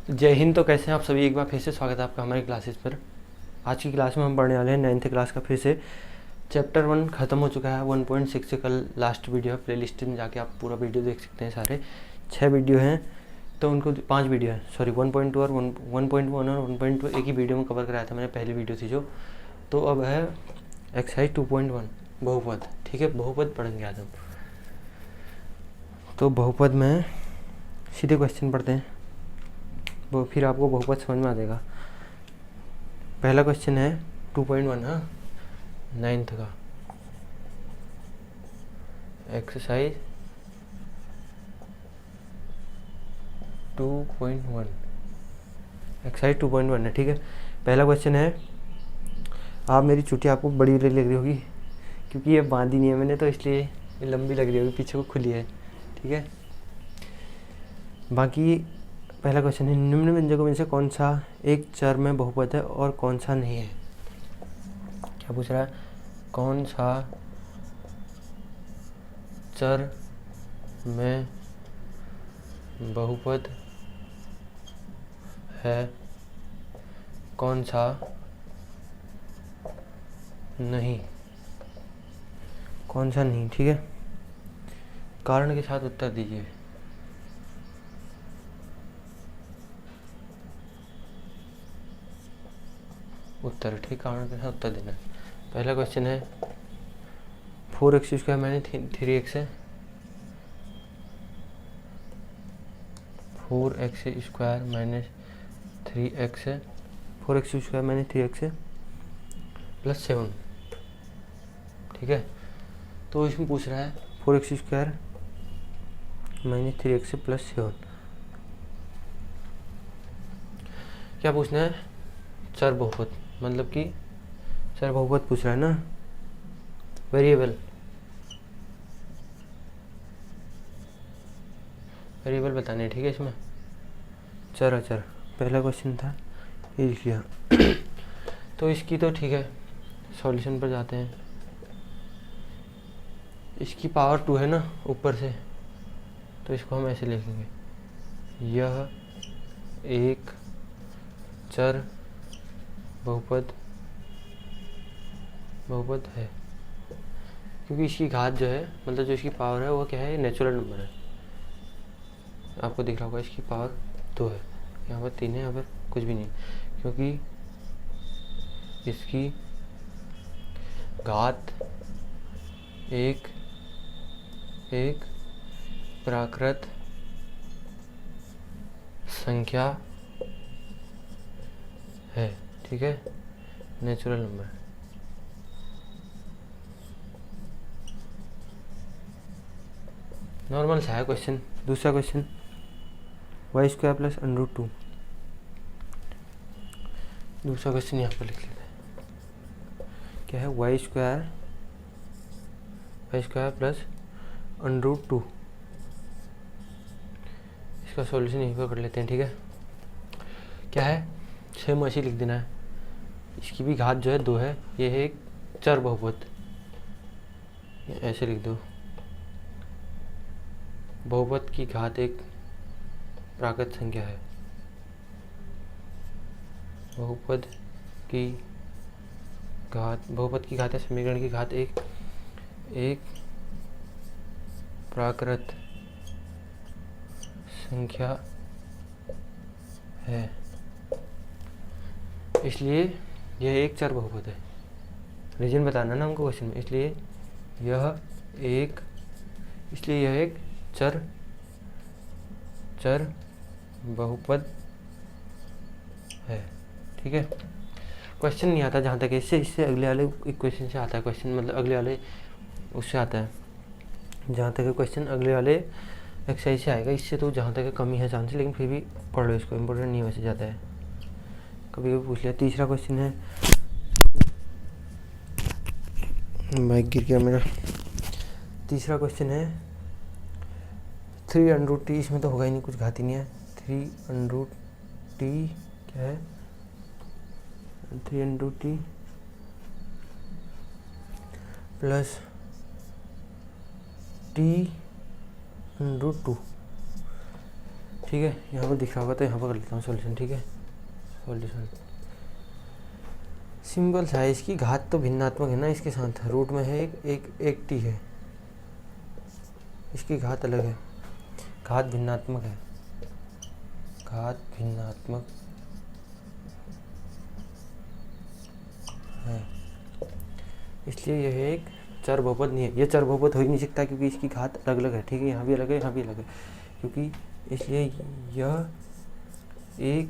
जय हिंद। तो कैसे हैं आप सभी? एक बार फिर से स्वागत है आपका हमारी क्लासेस पर। आज की क्लास में हम पढ़ने वाले हैं 9th क्लास का फिर से चैप्टर 1 ख़त्म हो चुका है। 1.6 से कल लास्ट वीडियो है। प्ले लिस्ट में जाके आप पूरा वीडियो देख सकते हैं। सारे 6 वीडियो हैं, तो उनको 5 वीडियो है, सॉरी 1.2 और 1.1 और 1.2 एक ही वीडियो में कवर कराया था मैंने, पहली वीडियो थी जो। तो अब है एक्सरसाइज 2.1 बहुपद। ठीक है, बहुपद पढ़ेंगे आज हम। तो बहुपद में सीधे क्वेश्चन पढ़ते हैं, वो फिर आपको बहुपद समझ में आ जाएगा। पहला क्वेश्चन है 2.1, हाँ, 9th का एक्सरसाइज 2.1, एक्सरसाइज 2.1 है। ठीक है, पहला क्वेश्चन है, आप मेरी चुटी आपको बड़ी लग रही होगी क्योंकि ये बांधी नहीं है मैंने, तो इसलिए ये लंबी लग रही होगी, पीछे को खुली है। ठीक है, बाकी पहला क्वेश्चन है, निम्न व्यंजकों में से कौन सा एक चर में बहुपद है और कौन सा नहीं है। क्या पूछ रहा है? कौन सा चर में बहुपद है, कौन सा नहीं, कौन सा नहीं। ठीक है, कारण के साथ उत्तर दीजिए। उत्तर, ठीक, कारण के साथ उत्तर देना है। पहला क्वेश्चन है 4x² माइनस 3x है, 4x² माइनस 3x है, 4x² माइनस 3x है प्लस 7। ठीक है, तो इसमें पूछ रहा है 4x² माइनस 3x प्लस 7। क्या पूछना है? चर बहुपद, मतलब कि चर बहुपद पूछ रहा है ना, वेरिएबल, वेरिएबल बताने। ठीक है, इसमें चर अचर पहला क्वेश्चन था, ये लिख लिया। तो इसकी तो ठीक है, सॉल्यूशन पर जाते हैं। इसकी पावर 2 है ना ऊपर से, तो इसको हम ऐसे लिखेंगे, यह एक चर बहुपद है, क्योंकि इसकी घात जो है, मतलब जो इसकी पावर है वो क्या है, नेचुरल नंबर है। आपको दिख रहा होगा इसकी पावर 2 है, यहाँ पर 3 है, यहाँ पर कुछ भी नहीं, क्योंकि इसकी घात एक प्राकृत संख्या है। ठीक है, नेचुरल नंबर। नॉर्मल सा है क्वेश्चन। दूसरा क्वेश्चन y² प्लस √2। दूसरा क्वेश्चन यहाँ पर लिख लेते हैं, क्या है, y² प्लस √2। इसका सॉल्यूशन यहीं पर कर लेते हैं। ठीक है, क्या है, सेम ऐसे लिख देना है। इसकी भी घात जो है 2 है, ये है एक चर बहुपद, ऐसे लिख दो, बहुपद की घात एक प्राकृत संख्या है, बहुपद की घात है, समीकरण की घात एक प्राकृत संख्या है, इसलिए यह एक चर बहुपद है। रीजन बताना ना हमको क्वेश्चन में, इसलिए यह एक चर बहुपद है। ठीक है, क्वेश्चन नहीं आता जहाँ तक इससे अगले वाले इक्वेशन से आता है क्वेश्चन, मतलब अगले वाले उससे आता है, जहाँ तक क्वेश्चन अगले वाले एक्सरसाइज से आएगा। इससे तो जहाँ तक कमी है चांस, लेकिन फिर भी पढ़ लो इसको, इम्पोर्टेंट नहीं वैसे जाता है, कभी भी पूछ लिया। तीसरा क्वेश्चन है, माइक गिर गया मेरा। तीसरा क्वेश्चन है 3√t, इसमें तो होगा ही नहीं, कुछ घात ही नहीं है। 3√t क्या है, 3√t प्लस t √2। ठीक है, यहाँ पर दिख रहा होगा तो यहाँ पर कर लेता हूँ सॉल्यूशन। ठीक है, सॉल्यूशन सिंपल सा है, इसकी घात तो भिन्नात्मक है ना, इसके साथ रूट में है एक टी है, इसकी घात अलग है, घात भिन्नात्मक है, घात भिन्नात्मक है, इसलिए यह एक चर बहुपद नहीं है। यह चर बहुपद हो ही नहीं सकता क्योंकि इसकी घात अलग अलग है। ठीक है, यहाँ भी अलग है, यहाँ भी अलग है, क्योंकि इसलिए यह एक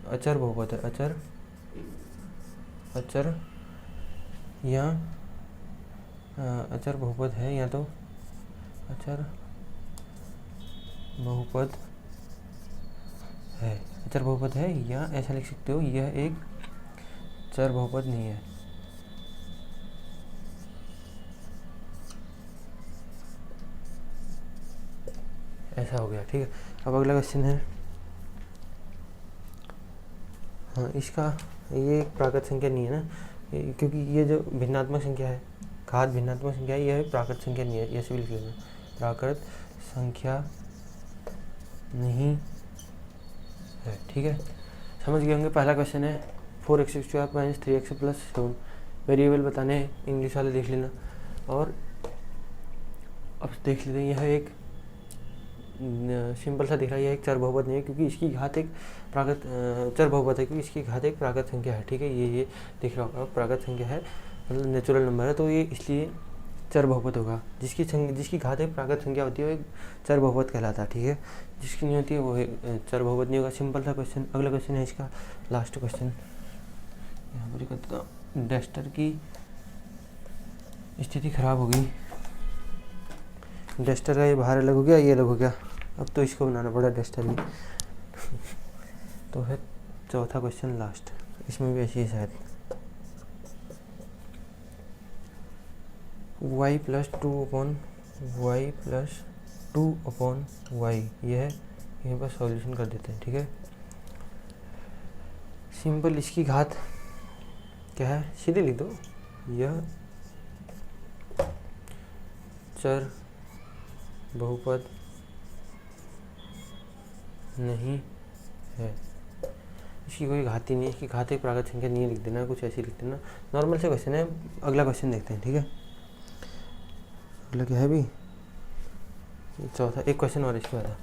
अचर बहुपद है, अचर या अचर बहुपद है, या तो अचर बहुपद है, अचर बहुपद है, या ऐसा लिख सकते हो यह एक चर बहुपद नहीं है। ऐसा हो गया। ठीक है, अब अगला क्वेश्चन है, हाँ इसका ये एक प्राकृत संख्या नहीं है ना, क्योंकि ये जो भिन्नात्मक संख्या है, घात भिन्नात्मक संख्या है, यह प्राकृत संख्या नहीं है, ऐसे भी लिख लेना, प्राकृत संख्या नहीं है। ठीक है, समझ गए होंगे। पहला क्वेश्चन है 4x² - 3x + 7 वेरिएबल बताने हैं, इंग्लिश वाले देख लेना। और अब देख लेते हैं, यह एक सिंपल सा दिख रहा है, यह एक चर बहुपद नहीं है क्योंकि इसकी घात एक प्राकृत चर बहुपद है क्योंकि इसकी घात एक प्राकृत संख्या है। ठीक है, ये दिख रहा होगा, प्राकृत संख्या है मतलब नेचुरल नंबर है, तो ये इसलिए चर बहुपद होगा। जिसकी घात एक प्राकृत संख्या होती है वो एक चर बहुपद कहलाता है। ठीक है, जिसकी नहीं होती है वो चर बहुपद नहीं होगा। सिंपल सा क्वेश्चन। अगला क्वेश्चन है इसका लास्ट क्वेश्चन, यहाँ पर करता हूँ। डस्टर की स्थिति खराब हो गई, डस्टर का ये बाहर अलग हो गया, ये अलग हो गया, अब तो इसको बनाना पड़ा डस्टर भी तो है चौथा क्वेश्चन लास्ट, इसमें भी ऐसी है शायद। y + 2/y यह यहीं पर सॉल्यूशन कर देते हैं। ठीक है, सिंपल इसकी घात क्या है, सीधे लिख दो, यह चर बहुपद नहीं है, इसकी कोई घात ही नहीं है, इसकी घात एक प्राकृत संख्या नहीं लिख देना, कुछ ऐसे लिख देना। नॉर्मल से क्वेश्चन है। अगला क्वेश्चन देखते हैं। ठीक है, अगला क्या है भी, चौथा एक क्वेश्चन और इसके बाद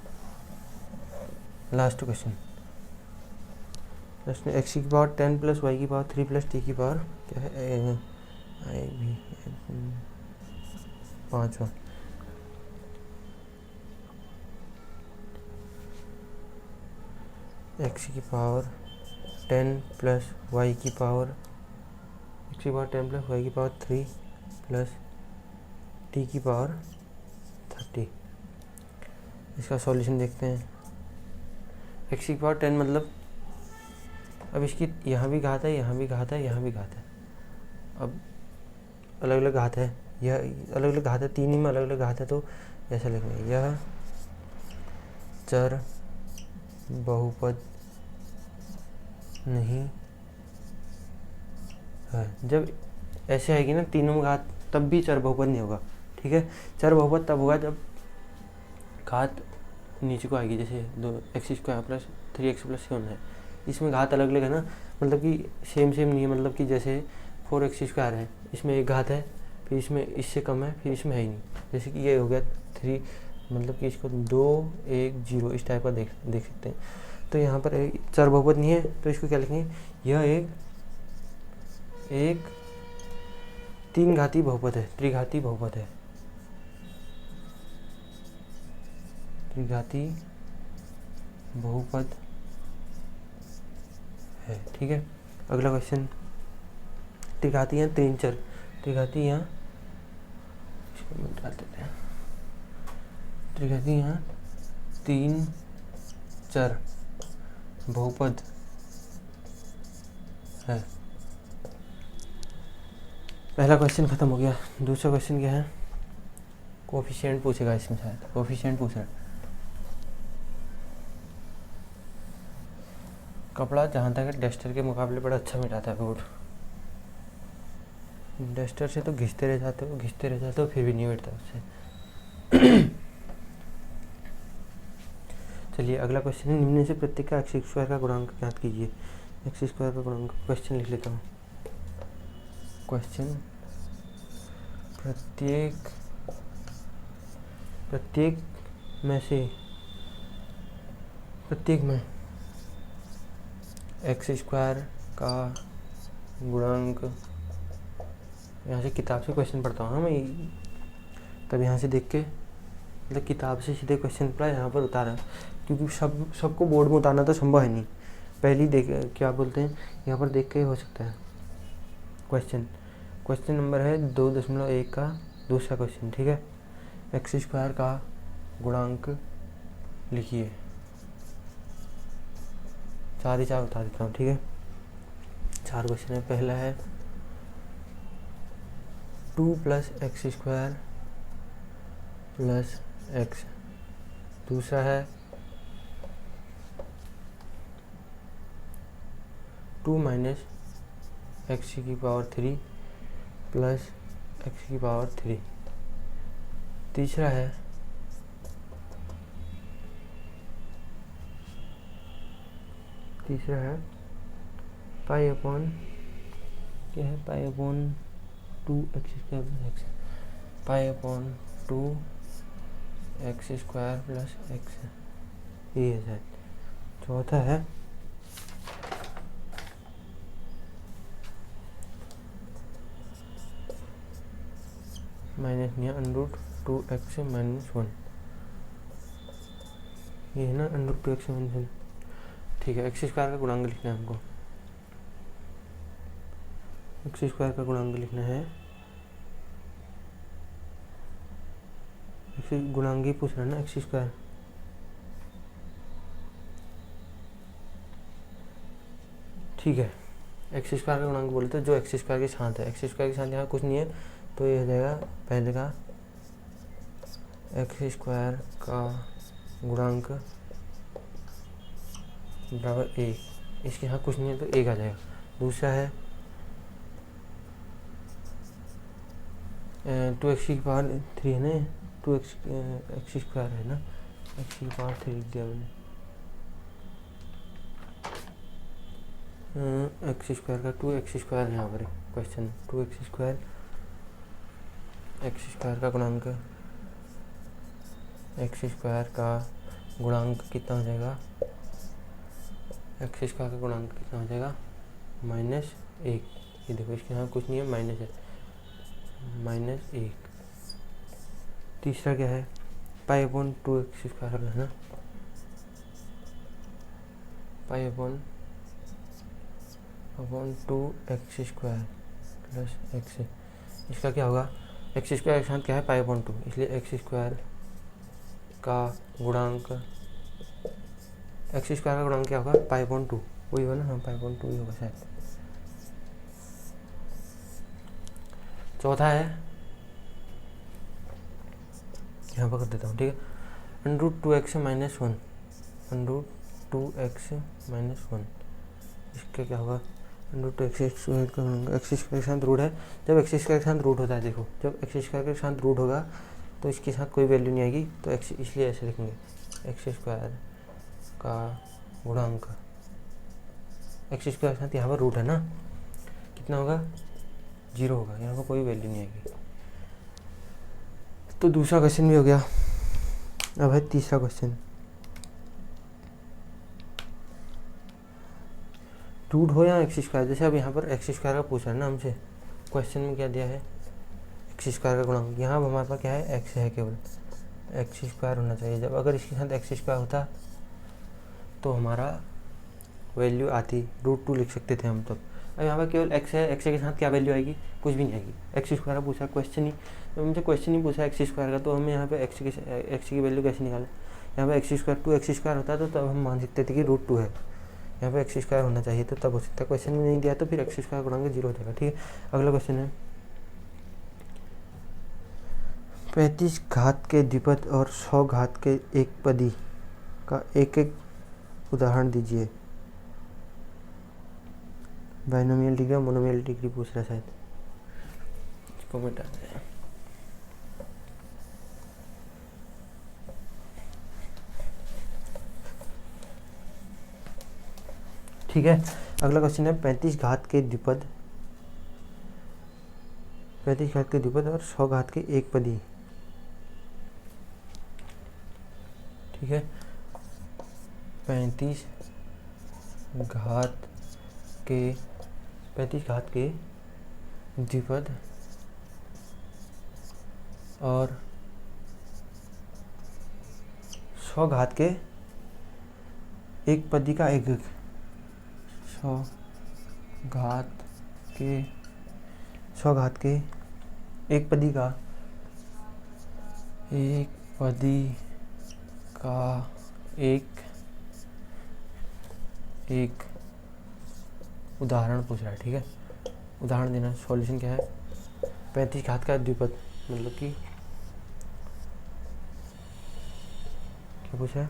लास्ट क्वेश्चन। लास्ट में x की पावर 10 + y की पावर 3 + t की पावर क्या है, आई भी 5 x की पावर 10 + y की पावर 3 + t की पावर 30। इसका सॉल्यूशन देखते हैं। x की पावर 10 मतलब अब इसकी यहाँ भी घात है, यहाँ भी घात है, यहाँ भी घात है, अब अलग अलग घात है, यह अलग अलग घात है, तीन ही में अलग अलग घात है, तो ऐसा लिखेंगे यह चर बहुपद नहीं है। जब ऐसे आएगी ना तीनों में घात, तब भी चर बहुपद नहीं होगा। ठीक है, चर बहुपद तब होगा जब घात नीचे को आएगी, जैसे 2x² + 3x + 7 है, इसमें घात अलग अलग है ना, मतलब कि सेम नहीं है, मतलब कि जैसे 4x² है, इसमें एक घात है, फिर इसमें इससे कम है, फिर इसमें है ही नहीं। जैसे कि ये हो गया 3, मतलब कि इसको 2 1 0 इस टाइप का देख सकते हैं। तो यहाँ पर चर बहुपद नहीं है, तो इसको क्या लिखेंगे, यह एक 3 घाती बहुपद है, त्रिघाती बहुपद है, त्रिघाती बहुपद है। ठीक है, अगला क्वेश्चन, त्रिघाती या 3 चर, त्रिघाती या इसको मिटा देते हैं, त्रिघाती या 3 चर बहुपद है। पहला क्वेश्चन खत्म हो गया। दूसरा क्वेश्चन क्या है, कोफिशिएंट पूछेगा इसमें, शायद कोफिशिएंट पूछ रहा है। कपड़ा जहाँ तक है डस्टर के मुकाबले बड़ा अच्छा मिटाता है बोर्ड, डस्टर से तो घिसते रह जाते हो फिर भी नहीं मिटता उससे चलिए अगला क्वेश्चन है, निम्न से प्रत्येक का एक्स स्क्वायर का गुणांक ज्ञात कीजिए। एक्स स्क्वायर का गुणांक, क्वेश्चन लिख लेता हूँ। क्वेश्चन, प्रत्येक में एक्स स्क्वायर का गुणांक, यहाँ से किताब से क्वेश्चन पढ़ता हूँ मैं, तब यहाँ से देख के मतलब किताब से सीधे क्वेश्चन पढ़ा, यहाँ पर उतारा, क्योंकि सबको बोर्ड में उतारना तो संभव है नहीं। पहली देख, क्या बोलते हैं, यहाँ पर देख के हो सकता है। क्वेश्चन नंबर है 2.1 का दूसरा क्वेश्चन, ठीक है। एक्स स्क्वायर का गुणांक लिखिए। 4 ही 4 उतार देता हूँ, ठीक है। 4 क्वेश्चन है। पहला है 2 + x² + x। दूसरा है 2 - x³ + x³। तीसरा है पाई/2 x² + x, पाई/2 x² + x, ये है शायद। चौथा है -√2x - 1, ये है ना, √2x - 1। ठीक है, एक्स स्क्वायर का गुणांक लिखना है हमको। एक्स स्क्वायर का गुणांक लिखना है, गुणांक ही पूछ रहा है ना, एक्स स्क्वायर। ठीक है, एक्स स्क्वायर का गुणांक बोलते हैं जो एक्स स्क्वायर के साथ है। एक्स स्क्वायर के साथ यहाँ कुछ नहीं है, तो ये हो जाएगा पहले का एक्स स्क्वायर का गुणांक बराबर 1। इसके यहाँ कुछ नहीं है तो 1 आ जाएगा। दूसरा है 2x³ है ना, 2x² है ना, x³ लिख दिया मैंने। x² का 2x² यहाँ पर क्वेश्चन, 2x², x² का गुणांक, x² का गुणांक कितना हो जाएगा, x² का गुणांक कितना हो जाएगा, -1। ये देखो इसके यहाँ कुछ नहीं है, माइनस है, -1। तीसरा क्या है, पाई/2 x² है ना, पाई/2 x² + x। इसका क्या होगा, x² के साथ क्या है, पाई/2, इसलिए x² का गुणांक, x² का गुणांक क्या होगा, पाई/2, वही होगा ना, हाँ पाई/2 ही होगा शायद। चौथा है, यहाँ पर कर देता हूँ, ठीक है, √2x - 1, √2x - 1। इसका क्या होगा, √2x² का गुणांक, x² के साथ रूट है। जब x² के साथ रूट होता है, देखो जब x² के साथ रूट होगा तो इसके साथ कोई वैल्यू नहीं आएगी, तो x, इसलिए ऐसे लिखेंगे, x² का गुणांक, x² के साथ यहाँ पर रूट है ना, कितना होगा, 0 होगा, यहाँ पर कोई वैल्यू नहीं आएगी। तो दूसरा क्वेश्चन भी हो गया। अब है तीसरा क्वेश्चन, रूट हो या x²। जैसे अब यहाँ पर x² का पूछा है ना हमसे, क्वेश्चन में क्या दिया है, x² का गुणांक। यहाँ अब हमारे पास क्या है, x है, केवल x² होना चाहिए। जब अगर इसके साथ x² होता तो हमारा वैल्यू आती, √2 लिख सकते थे हम तब। अब यहाँ पर केवल x है, x के साथ क्या वैल्यू आएगी, कुछ भी नहीं आएगी। x² का पूछा, क्वेश्चन ही, तो हमसे क्वेश्चन ही पूछा x² का, तो हमें यहाँ पे x की वैल्यू कैसे निकालें। यहाँ पे x² 2x² होता तो तब हम मान सकते थे कि √2 है। यहाँ पे x² होना चाहिए तो तब हो सकता है, क्वेश्चन में नहीं दिया तो फिर x² का गुणांक 0 हो जाएगा। ठीक है, अगला क्वेश्चन है 35 घात के द्विपद और 100 घात के एकपदी का एक एक उदाहरण दीजिए। बाइनोमियल डिग्री, मोनोमियल डिग्री पूछ रहा है शायद, इसको मिटा दें। ठीक है। अगला क्वेश्चन है 35 घात के द्विपद, 35 घात के द्विपद और 100 घात के एक पदी। ठीक है, 35 घात के 35 घात के द्विपद और 100 घात के एक पदी का एक 100 घात के 100 घात के एक पदी का एक उदाहरण पूछ रहा है। ठीक है, उदाहरण देना। सॉल्यूशन क्या है, 35 घात का द्विपद मतलब कि क्या पूछा है,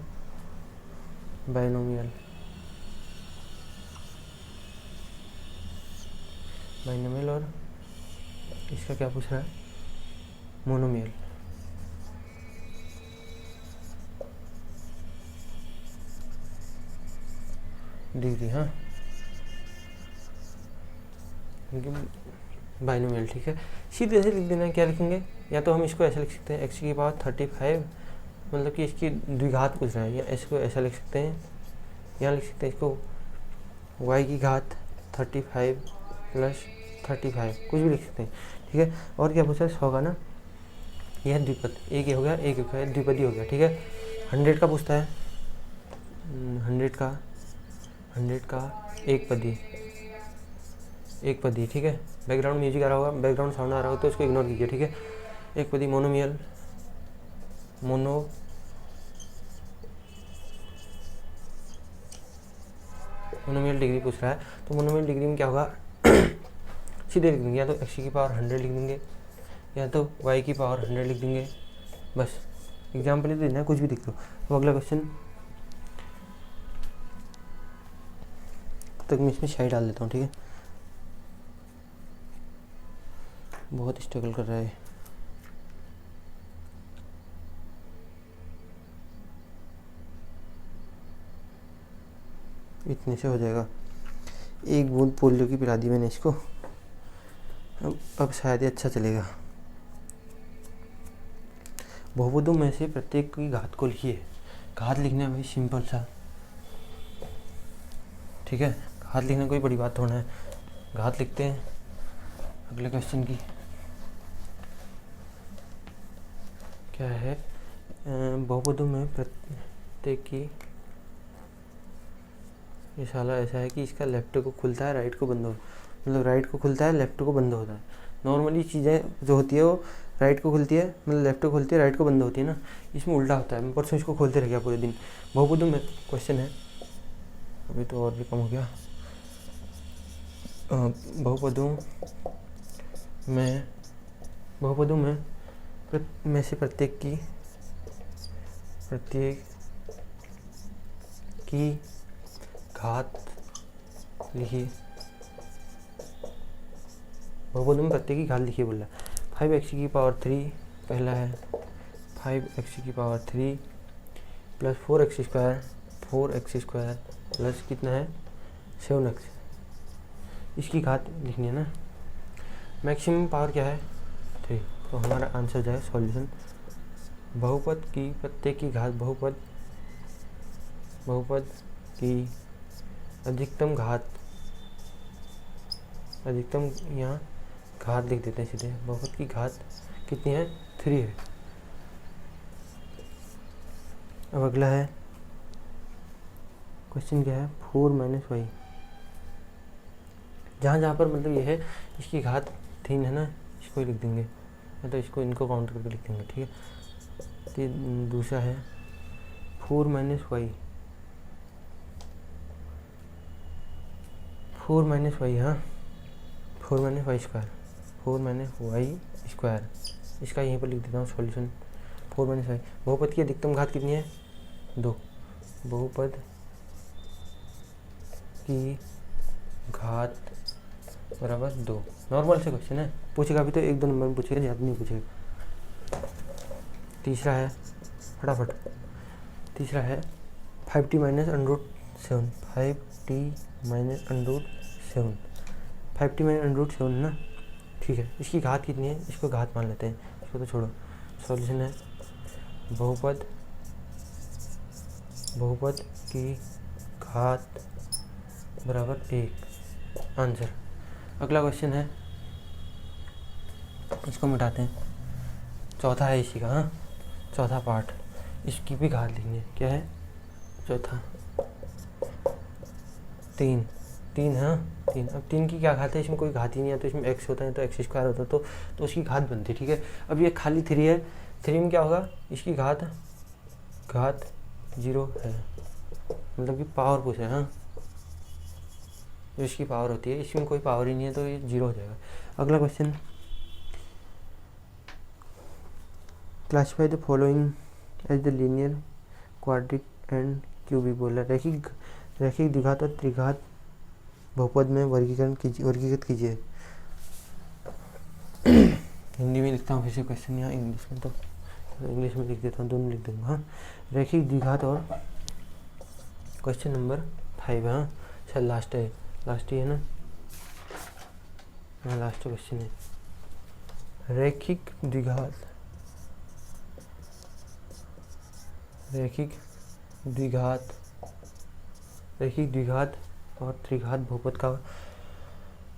बाइनोमियल और इसका क्या पूछ रहा है, मोनोमियल। डिग्री, हाँ, बाइनोमियल। ठीक है, सीधे ऐसे लिख देना है। क्या लिखेंगे, या तो हम इसको ऐसे लिख सकते हैं x⁵35, मतलब कि इसकी द्विघात पूछ रहा है, या इसको ऐसा लिख सकते हैं, या लिख सकते हैं इसको y⁵35 + 35, कुछ भी लिख सकते हैं। ठीक है, और क्या पूछा है, 100 का ना, यह द्विपद, एक ये हो गया, एक है द्विपदी हो गया। ठीक है, 100 का पूछता है, 100 का एक पदी। ठीक है, बैकग्राउंड म्यूजिक आ रहा होगा, बैकग्राउंड साउंड आ रहा हो तो उसको इग्नोर कीजिए। ठीक है, एक पदी मोनोमियल, मोनोमियल डिग्री पूछ रहा है। तो मोनोमियल डिग्री में क्या होगा, सीधे लिख देंगे, या तो x⁵100 लिख देंगे, या तो y⁵100 लिख देंगे। बस एग्जाम्पल ही देना है, कुछ भी लिख दो। तो अगला क्वेश्चन तक मैं इसमें शाही डाल देता हूँ। ठीक है, बहुत स्ट्रगल कर रहा है। इतने से हो जाएगा, एक बूंद पोलियो की पिला दी मैंने इसको, अब शायद ही अच्छा चलेगा। बहुपदों में से प्रत्येक की घात को लिखिए। घात लिखना भाई सिंपल सा, ठीक है, घात लिखना कोई बड़ी बात थोड़ा है। घात लिखते हैं अगले क्वेश्चन की। क्या है, बहुपदों में प्रत्येक की, ये साला ऐसा है कि इसका लेफ्ट को खुलता है, राइट को बंद हो, मतलब राइट को खुलता है, लेफ्ट को बंद होता है। नॉर्मली चीज़ें जो होती है वो राइट को खुलती है, मतलब लेफ्ट को खुलती है, राइट को बंद होती है ना, इसमें उल्टा होता है। मैं परसों इसको खोलते रह गया पूरे दिन। बहुपदों में क्वेश्चन है, अभी तो और भी कम हो गया। बहुपदों में से प्रत्येक की घात लिखिए। बहुपदों में प्रत्येक की घात लिखिए बोला। 5x⁵3 पहला है, 5x⁵3 + 4x² प्लस कितना है 7x, इसकी घात लिखनी है ना। मैक्सिमम पावर क्या है 3, तो हमारा आंसर जो है सॉल्यूशन, बहुपद की प्रत्येक की घात, बहुपद की अधिकतम घात, अधिकतम यहाँ घात लिख देते हैं सीधे। बहुपद की घात कितनी है 3 है। अब अगला है क्वेश्चन, क्या है 4 - y, जहाँ पर मतलब ये है इसकी घात 3 है ना, इसको ही लिख देंगे, या तो इसको इनको काउंट करके लिख देंगे। ठीक है, तो दूसरा है 4 - y, 4 - y, हाँ 4 - y², इसका यहीं पर लिख देता हूँ सॉल्यूशन 4 - y। बहुपद की अधिकतम घात कितनी है 2, बहुपद की घात बराबर 2। नॉर्मल से क्वेश्चन है, पूछेगा भी तो 1-2 नंबर में पूछेगा, ज़्यादा नहीं पूछेगा। तीसरा है फटाफट, तीसरा है 5t - 7, 5t minus under 7, 5t minus under 7 ना, ठीक है। इसकी घात कितनी है, इसको घात मान लेते हैं, इसको तो छोड़ो। सॉल्यूशन है बहुपद की घात बराबर 1, आंसर। अगला क्वेश्चन है, इसको मिटाते हैं, चौथा है इसी का, हाँ चौथा पार्ट, इसकी भी घात लिखनी है। क्या है चौथा, 3 है, हाँ 3। अब 3 की क्या घात है, इसमें कोई घात ही नहीं है, तो इसमें x होता है तो x स्क्वायर होता है, तो उसकी घात बनती है, ठीक है। अब ये खाली 3 है, 3 में क्या होगा, इसकी घात 0 है, मतलब कि पावर पूछ है, हाँ जो इसकी पावर होती है, इसमें कोई पावर ही नहीं है तो ये 0 हो जाएगा। अगला question, classify the following as the linear quadratic and cubic बोला। रैखिक द्विघात और त्रिघात बहुपद में वर्गीकृत कीजिए। हिंदी में लिखता हूँ फिर से क्वेश्चन, यहाँ इंग्लिश में, तो इंग्लिश में लिख देता हूँ, दोनों लिख दूँगा, हाँ। रैखिक द्विघात और क्वेश्चन नंबर 5, हाँ शायद लास्ट ही है ना, हाँ लास्ट क्वेश्चन है। रैखिक द्विघात और त्रिघात बहुपद का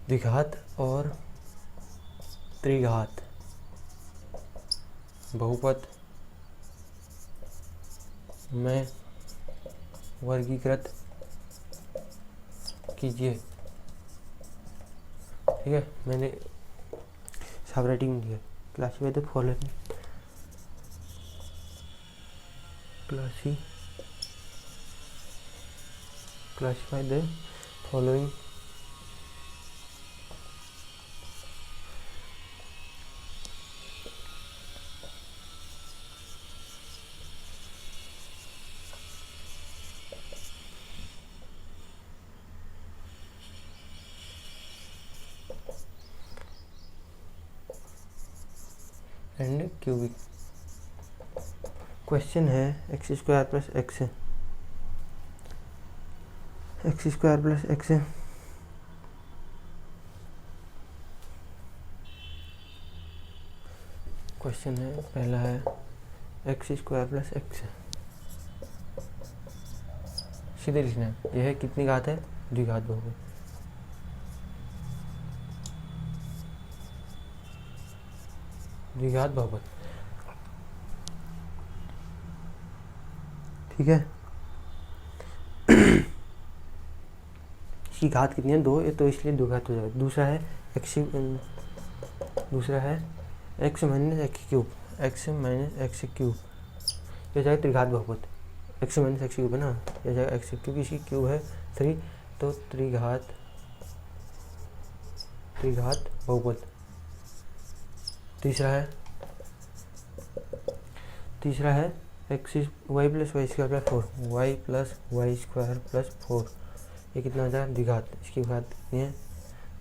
द्विघात और त्रिघात बहुपद में वर्गीकृत कीजिए, ठीक है। मैंने सब राइटिंग दिया। Classify the following, classify the following and cubic. Question है x square plus x question है, पहला है x स्क्वायर प्लस x, सीधे लिखना है। यह है कितनी घात है, द्विघात बहुपद। द्विघात बहुपद, ठीक है। इसकी घात कितनी है, 2, तो इसलिए द्विघात हो जाएगा। दूसरा है x माइनस x क्यूब, ये जाएगा त्रिघात बहुपद। x माइनस x क्यूब है ना, ये जाएगा x क्यूब, इसकी क्यूब है 3, तो त्रिघात बहुपद। तीसरा है Y plus Y square plus 4, ये कितना आ जाएगा, द्विघात। इसकी घात कितनी है,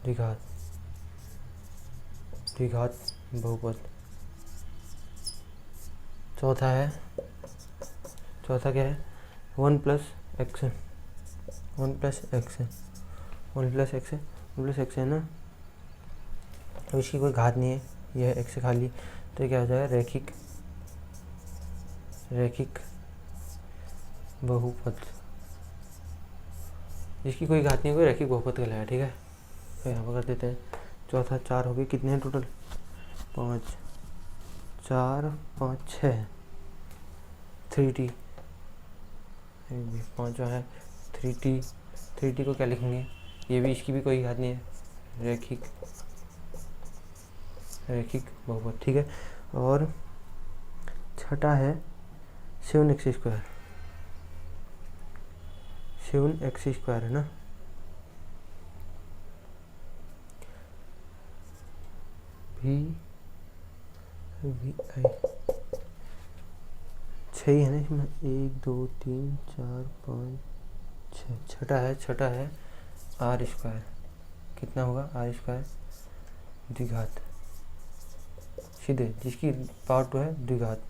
द्विघात बहुपद। चौथा क्या है, 1 प्लस एक्स है ना, तो इसकी कोई घात नहीं है, यह है x खाली, तो ये क्या हो जाएगा, रैखिक बहुपद। इसकी कोई घात नहीं है, कोई रैखिक बहुपद कहलाया, ठीक है। तो यहाँ पर कर देते हैं। चौथा 4 हो गए, कितने हैं टोटल, 5, 4, 5, 6, 3t, 5 है 3t को क्या लिखेंगे, ये भी, इसकी भी कोई घात नहीं है, रैखिक बहुपद, ठीक है। और छठा है 7x स्क्वायर है ना, वी आई 6 है ना इसमें, 1 2 3 4 5 6। छठा है आर स्क्वायर, कितना होगा, आर स्क्वायर द्विघात, सीधे, जिसकी पावर 2 है द्विघात।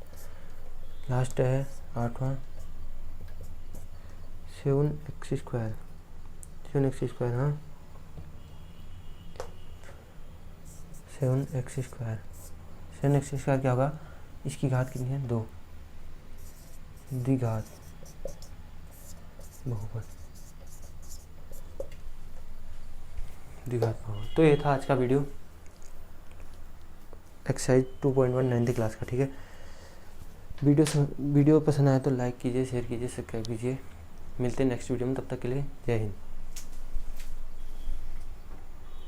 लास्ट है 8वां 7x², 7x², हाँ 7x², 7x² क्या होगा, इसकी घात कितनी है 2, द्विघात बहुपद, द्विघात बहुपद। तो ये था आज का वीडियो एक्सरसाइज 2.1 9th क्लास का, ठीक है। वीडियो पसंद आया तो लाइक कीजिए, शेयर कीजिए, सब्सक्राइब कीजिए। मिलते हैं नेक्स्ट वीडियो में, तब तक के लिए जय हिंद।